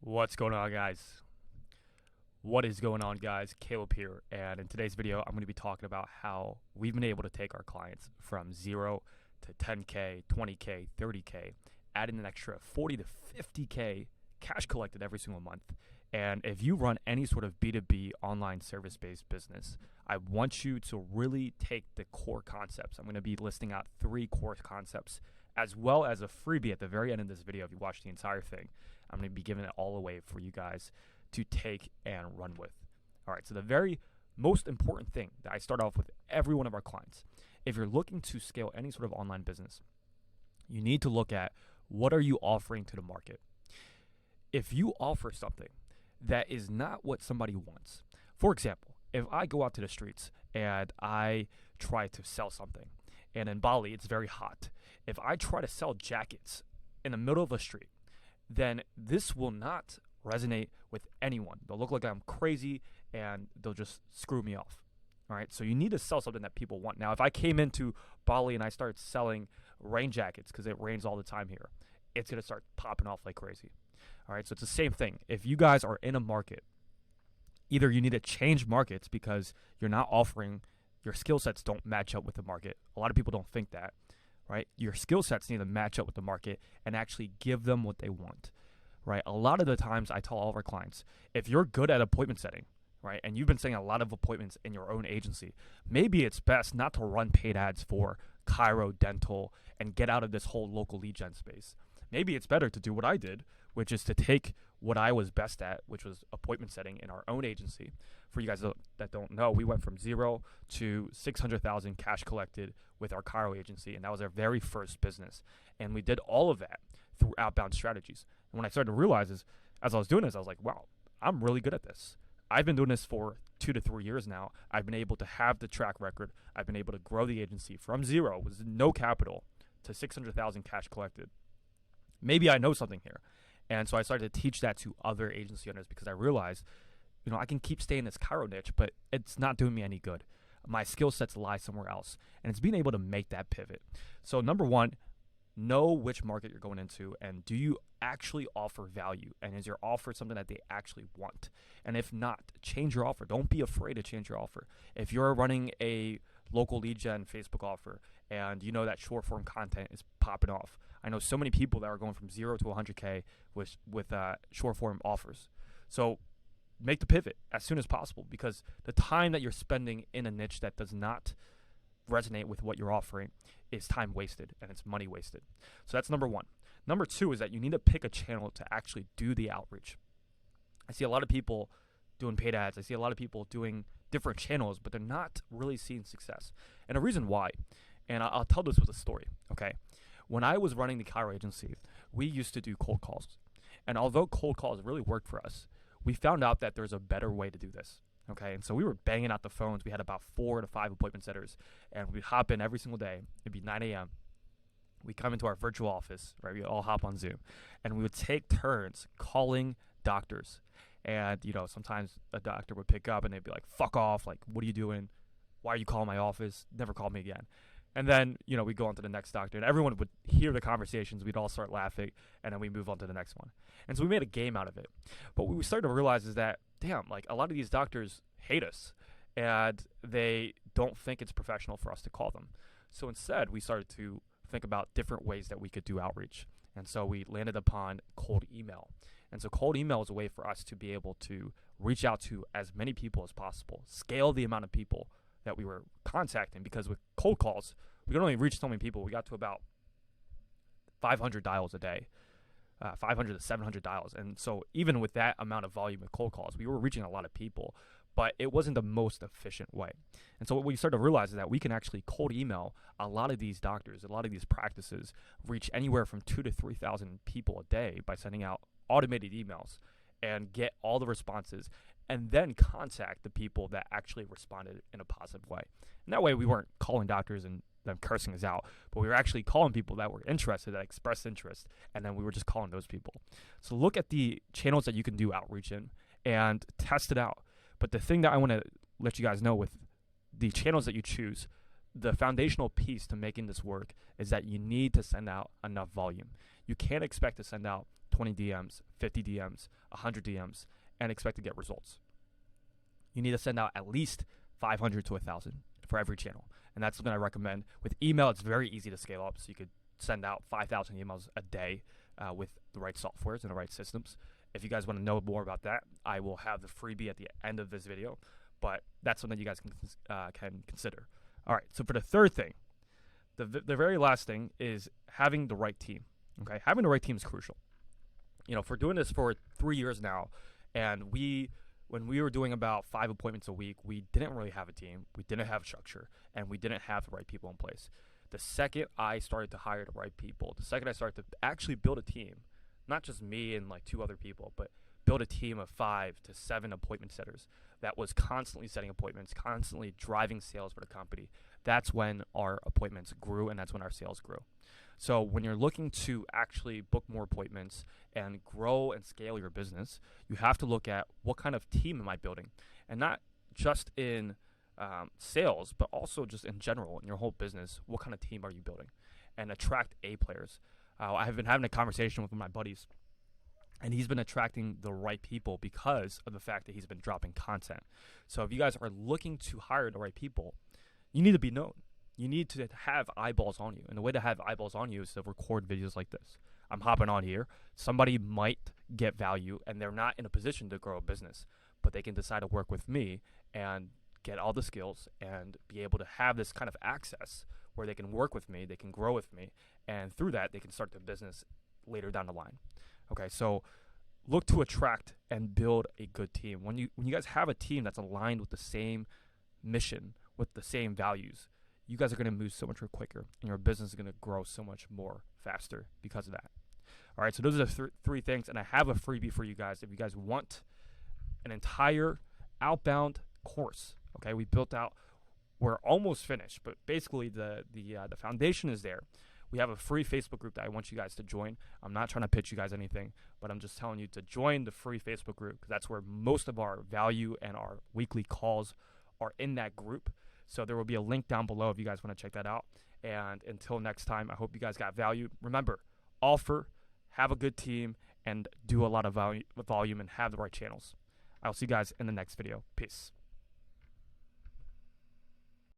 What's going on, guys? What is going on, guys? Caleb here, and in today's video, I'm going to be talking about how we've been able to take our clients from 0 to 10K, 20K, 30K, adding an extra 40 to 50K cash collected every single month. And if you run any sort of B2B online service-based business, I want you to really take the core concepts. I'm going to be listing out 3 core concepts, as well as a freebie at the very end of this video if you watch the entire thing. I'm going to be giving it all away for you guys to take and run with. All right, so the very most important thing that I start off with every one of our clients, if you're looking to scale any sort of online business, you need to look at what are you offering to the market. If you offer something that is not what somebody wants, for example, if I go out to the streets and I try to sell something, and in Bali it's very hot, if I try to sell jackets in the middle of a street, then this will not resonate with anyone. They'll look like I'm crazy and they'll just screw me off. All right, so you need to sell something that people want. Now, if I came into Bali and I started selling rain jackets because it rains all the time here, it's going to start popping off like crazy. All right, so it's the same thing. If you guys are in a market, either you need to change markets because you're not offering, your skill sets don't match up with the market. A lot of people don't think that. Right? Your skill sets need to match up with the market and actually give them what they want, right? A lot of the times I tell all of our clients, if you're good at appointment setting, right, and you've been setting a lot of appointments in your own agency, maybe it's best not to run paid ads for chiro, dental, and get out of this whole local lead gen space. Maybe it's better to do what I did, which is to take what I was best at, which was appointment setting in our own agency. For you guys that don't know, we went from 0 to 600,000 cash collected with our chiro agency, and that was our very first business. And we did all of that through outbound strategies. And when I started to realize is, as I was doing this, I was like, wow, I'm really good at this. I've been doing this for 2 to 3 years now. I've been able to have the track record. I've been able to grow the agency from 0 with no capital to 600,000 cash collected. Maybe I know something here. And so I started to teach that to other agency owners because I realized, I can keep staying in this chiro niche, but it's not doing me any good. My skill sets lie somewhere else. And it's being able to make that pivot. So number one, know which market you're going into and do you actually offer value? And is your offer something that they actually want? And if not, change your offer. Don't be afraid to change your offer. If you're running a local lead gen Facebook offer and you know that short form content is popping off, I know so many people that are going from 0 to 100K with short form offers. So make the pivot as soon as possible because the time that you're spending in a niche that does not resonate with what you're offering is time wasted and it's money wasted. So that's number one. Number two is that you need to pick a channel to actually do the outreach. I see a lot of people doing paid ads. I see a lot of people doing different channels, but they're not really seeing success. And the reason why, and I'll tell this with a story, okay? When I was running the chiro agency, we used to do cold calls. And although cold calls really worked for us, we found out that there's a better way to do this. Okay, and so we were banging out the phones. We had about 4 to 5 appointment setters, and we'd hop in every single day. It'd be 9 a.m. We come into our virtual office, right? We all hop on Zoom, and we would take turns calling doctors. And, sometimes a doctor would pick up, and they'd be like, fuck off. Like, what are you doing? Why are you calling my office? Never call me again. And then, we'd go on to the next doctor, and everyone would hear the conversations. We'd all start laughing, and then we move on to the next one. And so we made a game out of it. But what we started to realize is that, damn, like a lot of these doctors hate us, and they don't think it's professional for us to call them. So instead, we started to think about different ways that we could do outreach. And so we landed upon cold email. And so cold email is a way for us to be able to reach out to as many people as possible, scale the amount of people that we were contacting, because with cold calls, we could only reach so many people. We got to about 500 dials a day, 500 to 700 dials. And so even with that amount of volume of cold calls, we were reaching a lot of people, but it wasn't the most efficient way. And so what we started to realize is that we can actually cold email a lot of these doctors, a lot of these practices, reach anywhere from 2,000 to 3,000 people a day by sending out automated emails and get all the responses and then contact the people that actually responded in a positive way. And that way we weren't calling doctors and them cursing us out, but we were actually calling people that were interested, that expressed interest, and then we were just calling those people. So look at the channels that you can do outreach in and test it out. But the thing that I want to let you guys know with the channels that you choose, the foundational piece to making this work is that you need to send out enough volume. You can't expect to send out 20 DMs, 50 DMs, 100 DMs, and expect to get results. You need to send out at least 500 to 1,000 for every channel. And that's what I recommend. With email, it's very easy to scale up. So you could send out 5,000 emails a day with the right softwares and the right systems. If you guys want to know more about that, I will have the freebie at the end of this video. But that's something you guys can consider. All right, so for the third thing, the very last thing is having the right team. Okay, having the right team is crucial. You know, if we're doing this for 3 years now, and when we were doing about 5 appointments a week, we didn't really have a team, we didn't have structure, and we didn't have the right people in place. The second I started to hire the right people, the second I started to actually build a team, not just me and like 2 other people, but build a team of 5 to 7 appointment setters that was constantly setting appointments, constantly driving sales for the company. That's when our appointments grew, and that's when our sales grew. So when you're looking to actually book more appointments and grow and scale your business, you have to look at what kind of team am I building, and not just in sales, but also just in general in your whole business. What kind of team are you building? And attract A players. I have been having a conversation with my buddies, and he's been attracting the right people because of the fact that he's been dropping content. So if you guys are looking to hire the right people, you need to be known. You need to have eyeballs on you. And the way to have eyeballs on you is to record videos like this. I'm hopping on here. Somebody might get value, and they're not in a position to grow a business, but they can decide to work with me and get all the skills and be able to have this kind of access where they can work with me, they can grow with me, and through that, they can start their business later down the line. Okay, so look to attract and build a good team. When you guys have a team that's aligned with the same mission, with the same values, you guys are going to move so much quicker, and your business is going to grow so much more faster because of that. All right, so those are the 3 things, and I have a freebie for you guys. If you guys want an entire outbound course, okay, we built out, we're almost finished, but basically the foundation is there. We have a free Facebook group that I want you guys to join. I'm not trying to pitch you guys anything, but I'm just telling you to join the free Facebook group, because that's where most of our value and our weekly calls are in that group. So there will be a link down below if you guys want to check that out. And until next time, I hope you guys got value. Remember, offer, have a good team, and do a lot of volume and have the right channels. I'll see you guys in the next video. Peace.